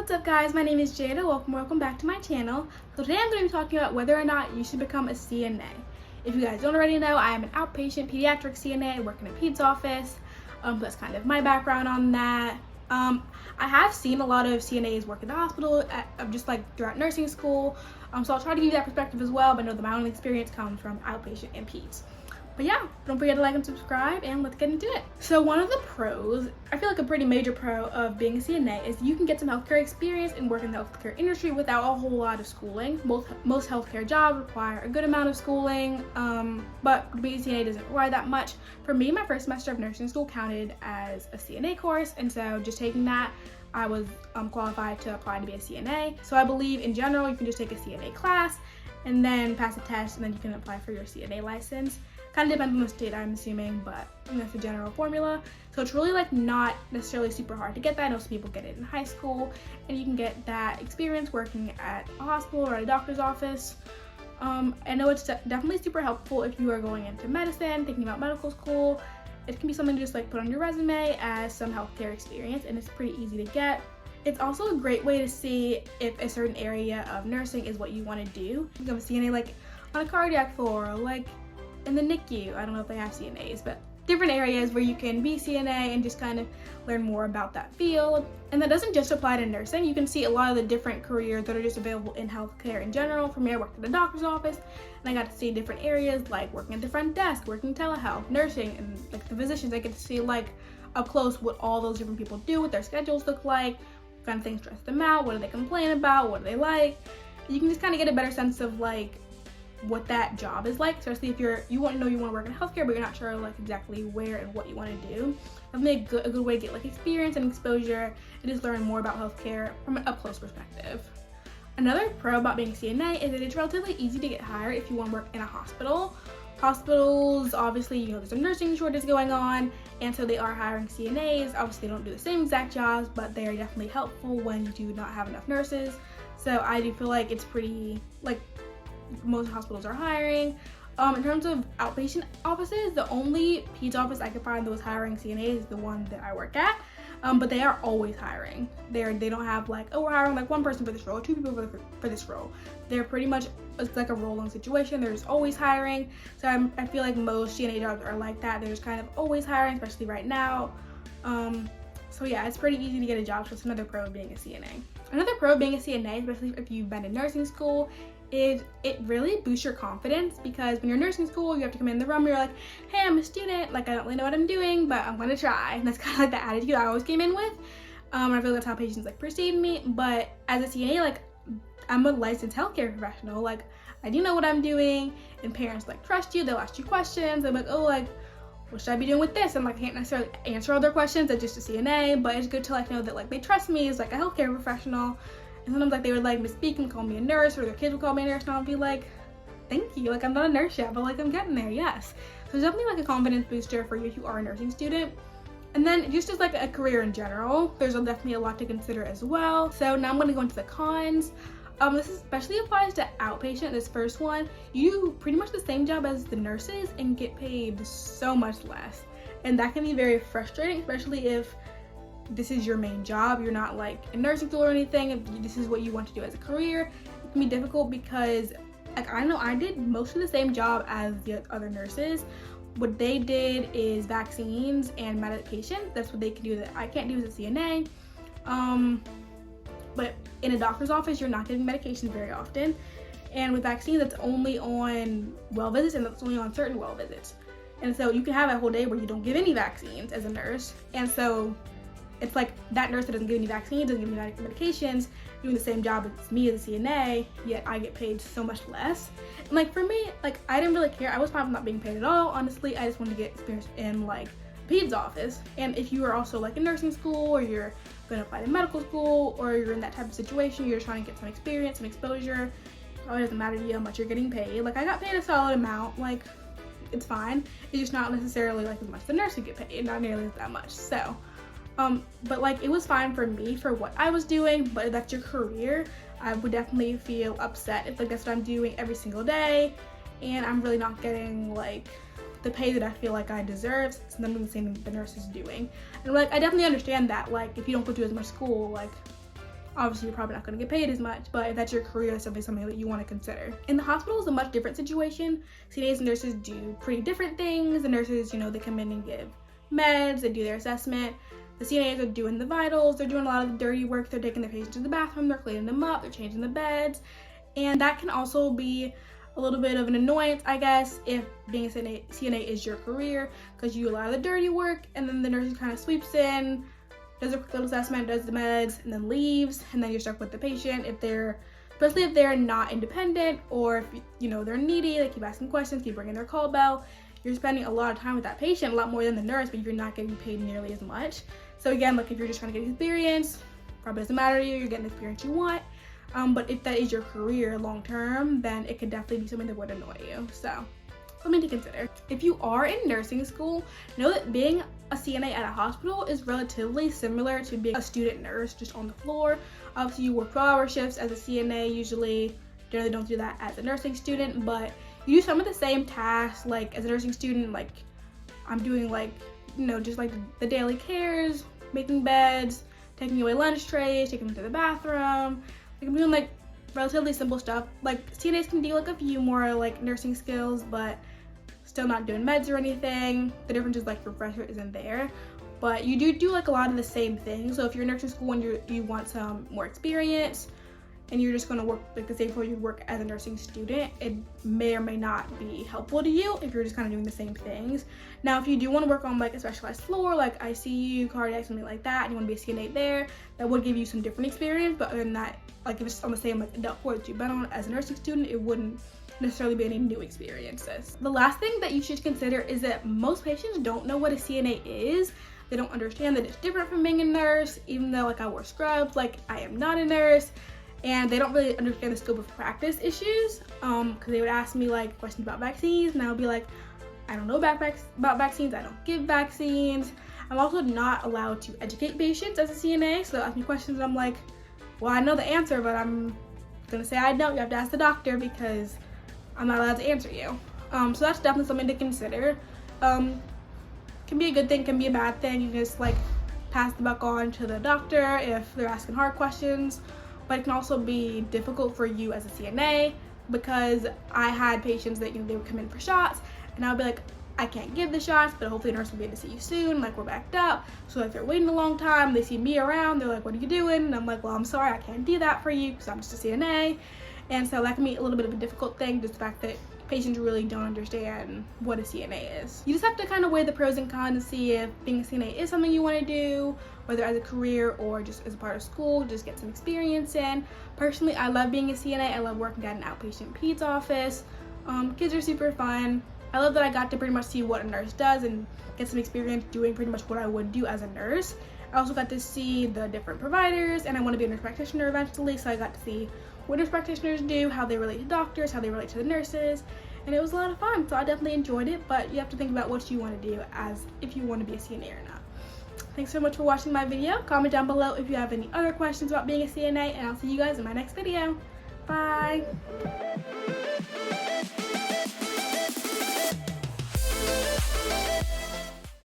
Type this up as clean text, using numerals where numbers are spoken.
What's up guys, my name is Jada. Welcome back to my channel. So today I'm going to be talking about whether or not you should become a CNA. If you guys don't already know, I am an outpatient pediatric CNA. I work in a peds office. That's kind of my background on that. I have seen a lot of CNAs work at the hospital, just like throughout nursing school. So I'll try to give you that perspective as well, but I know that my own experience comes from outpatient and peds. But yeah, don't forget to like and subscribe, and let's get into it. So one of the pros, I feel like a pretty major pro of being a CNA, is you can get some healthcare experience and work in the healthcare industry without a whole lot of schooling. Most healthcare jobs require a good amount of schooling, but being a CNA doesn't require that much. For me, my first semester of nursing school counted as a CNA course, and so just taking that, I was qualified to apply to be a CNA. So I believe in general, you can just take a CNA class and then pass a test, and then you can apply for your CNA license. Kind of depends on the state, I'm assuming, but that's the general formula. So it's really like not necessarily super hard to get that. I know some people get it in high school, and you can get that experience working at a hospital or at a doctor's office. I know it's definitely super helpful if you are going into medicine, thinking about medical school. It can be something to just like put on your resume as some healthcare experience, and it's pretty easy to get. It's also a great way to see if a certain area of nursing is what you want to do. Become a CNA like on a cardiac floor, or like in the NICU. I don't know if they have CNAs, but different areas where you can be CNA and just kind of learn more about that field. And that doesn't just apply to nursing. You can see a lot of the different careers that are just available in healthcare in general. For me, I worked at a doctor's office, and I got to see different areas like working at the front desk, working telehealth, nursing, and like the physicians. I get to see like up close what all those different people do, what their schedules look like, what kind of things stress them out, what do they complain about, what do they like. You can just kind of get a better sense of like what that job is like, especially if you want to work in healthcare, but you're not sure like exactly where and what you want to do. Definitely a good way to get like experience and exposure and just learn more about healthcare from an up close perspective. Another pro about being a CNA is that it's relatively easy to get hired if you want to work in a hospital. Hospitals, obviously, there's a nursing shortage going on, and so they are hiring CNAs. Obviously, they don't do the same exact jobs, but they are definitely helpful when you do not have enough nurses. So I do feel like it's pretty, like, most hospitals are hiring. In terms of outpatient offices, the only peds office I could find that was hiring CNAs is the one that I work at. But they are always hiring. They don't have like, oh, we're hiring like one person for this role or two people for this role. They're pretty much, it's like a rolling situation. They're just always hiring. So I feel like most CNA jobs are like that. They're just kind of always hiring, especially right now. So yeah, it's pretty easy to get a job. So it's another pro of being a CNA. Another pro of being a CNA, especially if you've been in nursing school, is it really boosts your confidence, because when you're in nursing school, you have to come in the room and you're like, hey, I'm a student, like I don't really know what I'm doing, but I'm gonna try. And that's kind of like the attitude I always came in with. I feel like that's how patients like perceive me. But as a CNA, like I'm a licensed healthcare professional, like I do know what I'm doing, and parents like trust you. They'll ask you questions. They're like, oh, like what should I be doing with this? And like I can't necessarily answer all their questions as just a CNA, but it's good to like know that like they trust me as like a healthcare professional. And sometimes like they would like misspeak and call me a nurse, or their kids would call me a nurse, and I'll be like, thank you, like I'm not a nurse yet, but like I'm getting there, yes. So it's definitely like a confidence booster for you if you are a nursing student. And then just as like a career in general, there's definitely a lot to consider as well. So now I'm going to go into the cons. This especially applies to outpatient. This first one, you do pretty much the same job as the nurses and get paid so much less. And that can be very frustrating, especially if this is your main job. You're not like in nursing school or anything, if this is what you want to do as a career. It can be difficult because like I know I did most of the same job as the other nurses. What they did is vaccines and medication. That's what they can do that I can't do as a CNA. But in a doctor's office, you're not getting medications very often. And with vaccines, that's only on well visits, and that's only on certain well visits. And so you can have a whole day where you don't give any vaccines as a nurse. And so it's like that nurse that doesn't give any vaccines, doesn't give any medications, doing the same job as me as a CNA, yet I get paid so much less. And like for me, like I didn't really care. I was fine with not being paid at all. Honestly, I just wanted to get experience in like peds office. And if you are also like in nursing school, or you're gonna apply to medical school, or you're in that type of situation, you're just trying to get some experience and exposure, it probably doesn't matter to you how much you're getting paid. Like I got paid a solid amount, like it's fine. It's just not necessarily like as much the nurses get paid, not nearly that much. So but like it was fine for me for what I was doing. But if that's your career, I would definitely feel upset if like that's what I'm doing every single day and I'm really not getting like the pay that I feel like I deserve, since I'm doing the same thing the nurse is doing. And like I definitely understand that, like if you don't go to as much school, like obviously you're probably not going to get paid as much, but if that's your career, that's something that you want to consider. In the hospital is a much different situation. CNAs and nurses do pretty different things. The nurses, you know, they come in and give meds, they do their assessment. The CNAs are doing the vitals, they're doing a lot of the dirty work, they're taking the patients to the bathroom, they're cleaning them up, they're changing the beds. And that can also be a little bit of an annoyance, I guess, if being a CNA is your career, because you do a lot of the dirty work, and then the nurse kind of sweeps in, does a quick little assessment, does the meds, and then leaves, and then you're stuck with the patient. Especially if they're not independent, or if, you know, they're needy, they keep asking questions, keep ringing their call bell, you're spending a lot of time with that patient, a lot more than the nurse, but you're not getting paid nearly as much. So again, like if you're just trying to get experience, probably doesn't matter to you, you're getting the experience you want. But if that is your career long term, then it could definitely be something that would annoy you. So something to consider. If you are in nursing school, know that being a CNA at a hospital is relatively similar to being a student nurse, just on the floor. Obviously you work 12-hour shifts as a CNA, usually generally don't do that as a nursing student, but you do some of the same tasks. Like as a nursing student, like I'm doing, like, you know, just like the daily cares, making beds, taking away lunch trays, taking them to the bathroom. Like I'm doing like relatively simple stuff. Like CNAs can do like a few more like nursing skills, but still not doing meds or anything. The difference is like your pressure isn't there, but you do like a lot of the same things. So if you're in nursing school and you want some more experience and you're just going to work like the same floor you work as a nursing student, it may or may not be helpful to you if you're just kind of doing the same things. Now, if you do want to work on like a specialized floor, like ICU, cardiac, something like that, and you want to be a CNA there, that would give you some different experience. But other than that, like if it's on the same like adult floor that you've been on as a nursing student, it wouldn't necessarily be any new experiences. The last thing that you should consider is that most patients don't know what a CNA is. They don't understand that it's different from being a nurse, even though like I wear scrubs, like I am not a nurse. And they don't really understand the scope of practice issues, because they would ask me like questions about vaccines, and I would be like, I don't know about vaccines, I don't give vaccines. I'm also not allowed to educate patients as a CNA, so they'll ask me questions and I'm like, well, I know the answer, but I'm gonna say I don't. You have to ask the doctor because I'm not allowed to answer you. So that's definitely something to consider. Can be a good thing, can be a bad thing. You just like pass the buck on to the doctor if they're asking hard questions. But it can also be difficult for you as a CNA, because I had patients that, you know, they would come in for shots and I would be like, I can't give the shots, but hopefully the nurse will be able to see you soon, like we're backed up. So if they're waiting a long time, they see me around, they're like, what are you doing? And I'm like, well, I'm sorry, I can't do that for you because I'm just a CNA. And so that can be a little bit of a difficult thing, just the fact that patients really don't understand what a CNA is. You just have to kind of weigh the pros and cons and see if being a CNA is something you want to do, whether as a career or just as a part of school, just get some experience in. Personally, I love being a CNA. I love working at an outpatient peds office. Kids are super fun. I love that I got to pretty much see what a nurse does and get some experience doing pretty much what I would do as a nurse. I also got to see the different providers, and I want to be a nurse practitioner eventually, so I got to see what nurse practitioners do, how they relate to doctors, how they relate to the nurses, and it was a lot of fun. So I definitely enjoyed it, but you have to think about what you want to do as if you want to be a CNA or not. Thanks so much for watching my video. Comment down below if you have any other questions about being a CNA, and I'll see you guys in my next video. Bye!